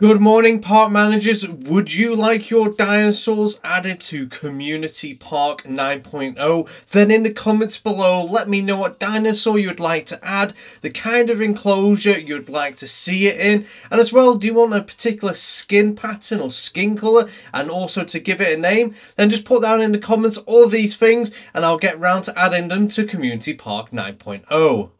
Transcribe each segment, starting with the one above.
Good morning, park managers. Would you like your dinosaurs added to Community Park 9.0? Then in the comments below, let me know what dinosaur you'd like to add, the kind of enclosure you'd like to see it in, and as well, do you want a particular skin pattern or skin colour, and also to give it a name? Then just put down in the comments all these things, and I'll get round to adding them to Community Park 9.0.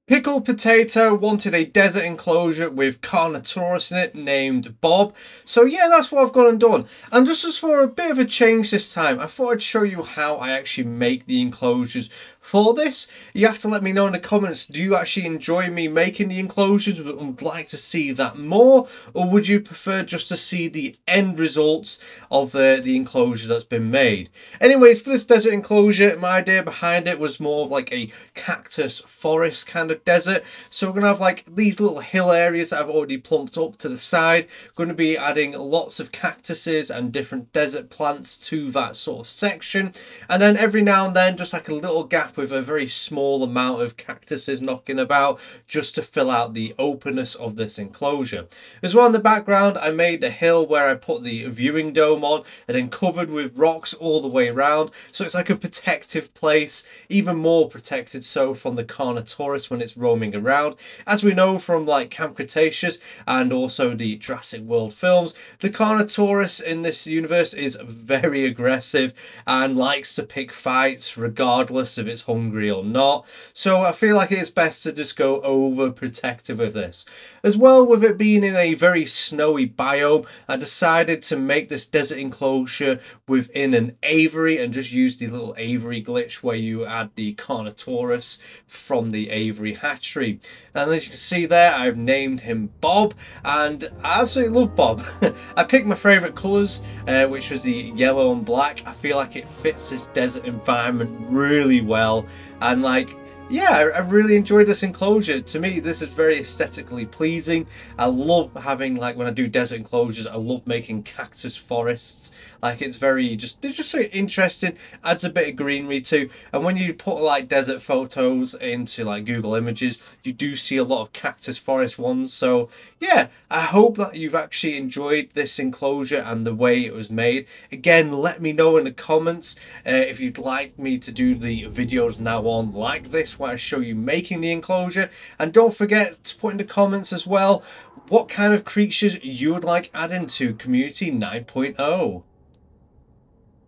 Pickled Potato wanted a desert enclosure with Carnotaurus in it named Bob. So yeah, that's what I've gone and done. And just as for a bit of a change this time, I thought I'd show you how I actually make the enclosures for this. You have to let me know in the comments, do you actually enjoy me making the enclosures? Would like to see that more? Or would you prefer just to see the end results of the enclosure that's been made? Anyways, for this desert enclosure, my idea behind it was more of like a cactus forest kind of desert. So we're going to have like these little hill areas that I've already plumped up to the side. Going to be adding lots of cactuses and different desert plants to that sort of section. And then every now and then just like a little gap with a very small amount of cactuses knocking about just to fill out the openness of this enclosure. As well in the background, I made a hill where I put the viewing dome on and then covered with rocks all the way around. So it's like a protective place, even more protected so from the Carnotaurus when it's roaming around. As we know from like Camp Cretaceous and also the Jurassic World films, the Carnotaurus in this universe is very aggressive and likes to pick fights regardless if it's hungry or not. So I feel like it's best to just go overprotective with this. As well, with it being in a very snowy biome, I decided to make this desert enclosure within an aviary and just use the little aviary glitch where you add the Carnotaurus from the aviary hatchery. And as you can see there, I've named him Bob, and I absolutely love Bob. I picked my favourite colours, which was the yellow and black. I feel like it fits this desert environment really well, and like, yeah, I really enjoyed this enclosure. To me, this is very aesthetically pleasing. I love having, like, when I do desert enclosures, I love making cactus forests. Like, it's just so interesting, adds a bit of greenery too. And when you put like desert photos into like Google Images, you do see a lot of cactus forest ones. So yeah, I hope that you've actually enjoyed this enclosure and the way it was made. Again, let me know in the comments if you'd like me to do the videos now on like this, where I show you making the enclosure. And don't forget to put in the comments as well what kind of creatures you would like added to Community 9.0.